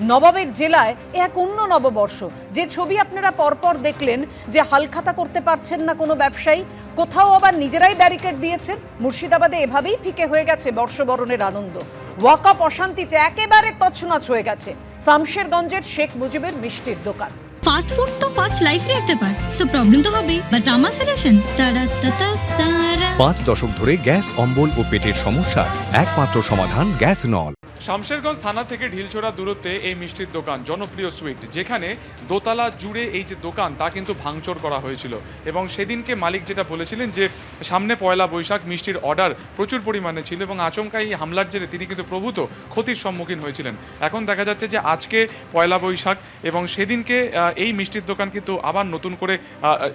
নবাবের জেলায় এক অন্য নববর্ষ। যে ছবি আপনারা পরপর দেখলেন, যে হালখাতা করতে পারছেন না কোনো ব্যবসায়ী, কোথাও আবার নিজেরাই ব্যারিকেড দিয়েছেন। মুর্শিদাবাদে এভাবেই ফিকে হয়ে গেছে বর্ষবরণের আনন্দ। ওয়াকআপ অশান্তিতে একেবারে তছনছ হয়ে গেছে শামশেরগঞ্জের শেখ মুজিবের মিষ্টির দোকান। ফাস্ট ফুড তো ফাস্ট লাইফ এর একটা পার্ট, সো প্রবলেম তো হবে, বাট আমার সলিউশন তারা তারা তারা। 5 দশক ধরে গ্যাস অম্বল ও পেটের সমস্যার একমাত্র সমাধান গ্যাস নল। শামশেরগঞ্জ থানা থেকে ঢিলছোড়া দূরত্বে এই মিষ্টির দোকান জনপ্রিয় সুইট, যেখানে দোতলা জুড়ে এই যে দোকান তা কিন্তু ভাঙচুর করা হয়েছিল। এবং সেদিনকে মালিক যেটা বলেছিলেন যে সামনে পয়লা বৈশাখ, মিষ্টির অর্ডার প্রচুর পরিমাণে ছিল এবং আচমকা এই হামলার জেরে তিনি কিন্তু প্রভূত ক্ষতির সম্মুখীন হয়েছিলেন। এখন দেখা যাচ্ছে যে আজকে পয়লা বৈশাখ এবং সেদিনকে এই মিষ্টির দোকান কিন্তু আবার নতুন করে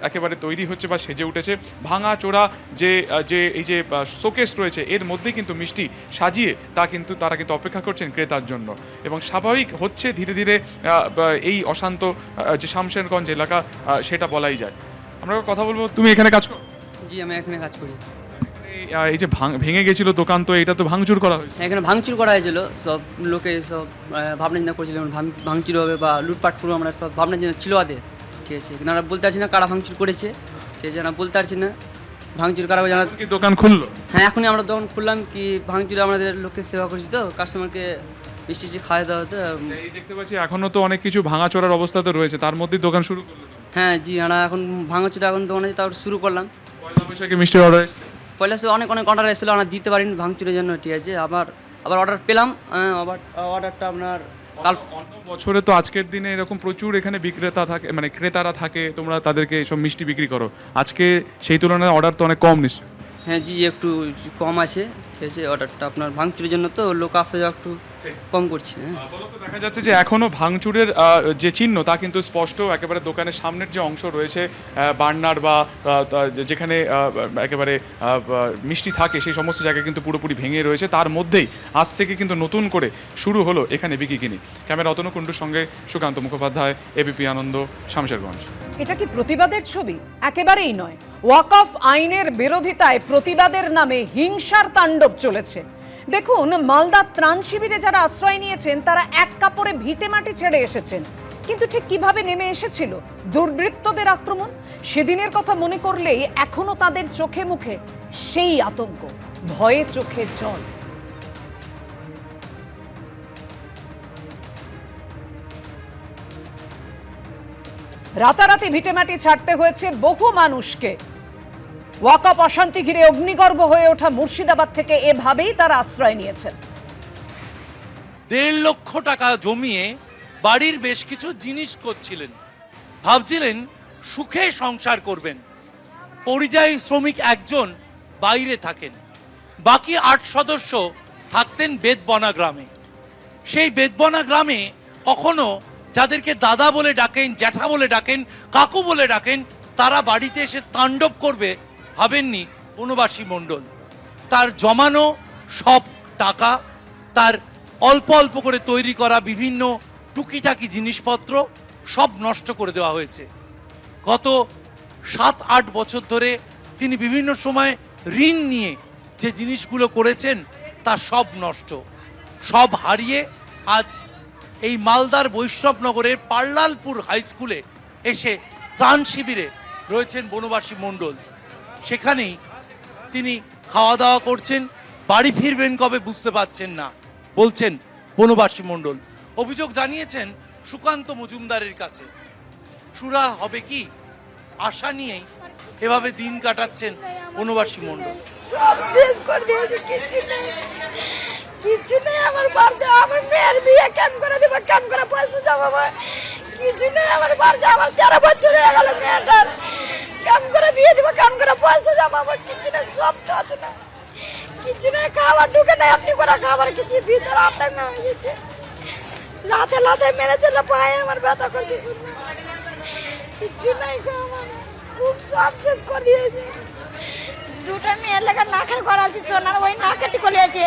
একেবারে তৈরি হচ্ছে বা সেজে উঠেছে। ভাঙা চোরা যে এই যে শোকেস রয়েছে এর মধ্যেই কিন্তু মিষ্টি সাজিয়ে তারা কিন্তু অপেক্ষা করছেন ক্রেতার জন্য। এবং স্বাভাবিক হচ্ছে ধীরে ধীরে এই অশান্ত যে শামশেরগঞ্জ এলাকা সেটা বলাই যায়। আমরা কথা বলবো, তুমি এখানে কাজ করো? জি, আমি এখানে কাজ করি। এই যে ভেঙে গেছিল দোকান, তো এটা তো ভাঙচুর করা হয়েছে। এখানে ভাঙচুর করা হয়েছিল, সব লোকে সব ভাবনা চিন্তা করছিল ভাঙচুর হবে বা লুটপাট করবো, আমরা সব ভাবনা চিন্তা ছিল আদের। ঠিক আছে, কিন্তু আমরা বলতে পারছি না কারা ভাঙচুর করেছে, ঠিক আছে, আমরা বলতে পারছি না ভাঙচুর কারা জানা। কি দোকান খুললো? হ্যাঁ, এখনই আমরা দোকান খুললাম। কি ভাঙচুরে আমাদের লোককে সেবা করছি, তো কাস্টমারকে মিষ্টি খাওয়া দাওয়া হতো। এই দেখতে পাচ্ছি এখনো তো অনেক কিছু ভাঙাচোরার অবস্থাতে রয়েছে, তার মধ্যে দোকান শুরু করলো। হ্যাঁ জি, আমরা এখন ভাঙচুরে এখন দোকানে তাও শুরু করলাম। পয়লা বৈশাখে মিষ্টির অর্ডার এসেছে, পয়লা সে অনেক অর্ডার এসেছিলো, আমরা দিতে পারিনি ভাঙচুরের জন্য। ঠিক আছে, আবার অর্ডার পেলাম। আবার অর্ডারটা আপনার অন্য বছরে তো আজকের দিনে এরকম প্রচুর এখানে বিক্রেতা থাকে, মানে ক্রেতারা থাকে, তোমরা তাদেরকে এসব মিষ্টি বিক্রি করো। আজকে সেই তুলনায় অর্ডার তো অনেক কম নিশ্চয়ই। হ্যাঁ জি, একটু কম আছে। ঠিক আছে, অর্ডারটা আপনার ভাঙচুরের জন্য তো লোক আসা যাওয়া একটু কম করছে। দেখা যাচ্ছে যে এখনো ভাঙচুরের যে চিহ্ন তা কিন্তু স্পষ্ট। একেবারে দোকানের সামনের যে অংশ রয়েছে বার্নার বা যেখানে একেবারে মিষ্টি থাকে সেই সমস্ত জায়গা কিন্তু পুরোপুরি ভেঙে রয়েছে। তার মধ্যেই আজ থেকে কিন্তু নতুন করে শুরু হলো এখানে বিকিকিনি। ক্যামেরা অতনু কুণ্ডুর সঙ্গে সুকান্ত মুখোপাধ্যায়, এবিপি আনন্দ, শামশেরগঞ্জ। এটা কি প্রতিবাদের ছবি? একেবারেই নয়। ওয়াকফ আইনের বিরোধিতায় প্রতিবাদের নামে হিংসার তাণ্ডব চলেছে। দেখুন, মালদা ত্রাণ শিবিরে যারা আশ্রয় নিয়েছেন তারা এক কাপড়ে ভিটে মাটি ছেড়ে এসেছেন, কিন্তু ঠিক কিভাবে নেমে এসেছিল দুর্বৃত্তদের আক্রমণ, সেদিনের কথা মনে করলেই এখনো তাদের চোখে মুখে সেই আতঙ্ক, ভয়ে চোখে জল। রাতারাতি ভিটেমাটি ছাড়তে হয়েছে বহু মানুষকে। ওয়াকআপ অশান্তি ঘিরে অগ্নিগর্ভ হয়ে ওঠা মুর্শিদাবাদ থেকে এভাবেই তারা আশ্রয় নিয়েছেন। 1.5 লক্ষ টাকা জমিয়ে বাড়ির বেশ কিছু জিনিস করছিলেন, ভাবছিলেন সুখে সংসার করবেন। পরিযায়ী শ্রমিক একজন বাইরে থাকেন, বাকি 8 সদস্য থাকতেন বেদবনা গ্রামে। সেই বেদবনা গ্রামে কখনো যাদেরকে দাদা বলে ডাকেন, জ্যাঠা বলে ডাকেন, কাকু বলে ডাকেন, তারা বাড়িতে এসে তাণ্ডব করবে ভাবেননি বনবাসী মণ্ডল। তার জমানো সব টাকা, তার অল্প অল্প করে তৈরি করা বিভিন্ন টুকিটাকি জিনিসপত্র সব নষ্ট করে দেওয়া হয়েছে। গত 7-8 বছর ধরে তিনি বিভিন্ন সময় ঋণ নিয়ে যে জিনিসগুলো করেছেন তা সব নষ্ট, সব হারিয়ে আজ এই মালদার বৈষ্ণবনগরের পার্লালপুর হাই স্কুলে এসে ত্রাণ শিবিরে রয়েছেন বনবাসী মণ্ডল। সেখানেই তিনি খাওয়া দাওয়া করছেন, বাড়ি ফিরবেন কবে বুঝতে পারছেন না বলছেন বনবাসী মণ্ডল। অভিযোগ জানিয়েছেন সুকান্ত মজুমদারের কাছে। সুরা হবে কি আশা নিয়েই এভাবে দিন কাটাচ্ছেন বনবাসী মণ্ডল। সব শেষ করে দিয়েছে, কিছু নেই আমার বাড়িতে। আমার মেয়ের বিয়ে কেন করে দিব, কেন করে পয়সা জমাবো, কিছু নেই আমার বাড়িতে। আমার 13 বছর হয়ে গেল মেয়েটার, কেন করে বিয়ে দিব, কেন করে পয়সা জমাবো, কিছু নেই, সব তো আছে না, কিছু নেই। খাবার ঢুকে নেই, আপনি করে খাবার কিছু ভিতরে আটকা হয়ে গেছে। লাথে লাথে মেরেছে, পায়ে আমার ব্যথা করছে, শুনবে কিছু নাই। আমার খুব সব শেষ করে দিয়েছে। দুটো মেয়ের লেগে নাকের করাচ্ছি, সোনার ওই নাকেটি করিয়েছে।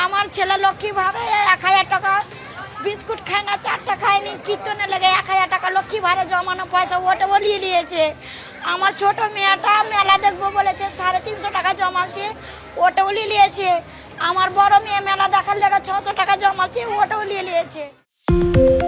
আমার ছেলে লক্ষ্মী ভাড়ে 1000 টাকা বিস্কুট খায় না, 4টা খায়নি, কীর্তনে লেগে 1000 টাকা লক্ষ্মী ভাড়ে জমানো পয়সা ওটা বলিয়ে নিয়েছে। আমার ছোট মেয়েটা মেলা দেখবো বলেছে, 350 টাকা জমাচ্ছে, ওটা উলিয়ে নিয়েছে। আমার বড় মেয়ে মেলা দেখার লেগে 600 টাকা জমাচ্ছে, ওটা উলিয়ে নিয়েছে। Tata.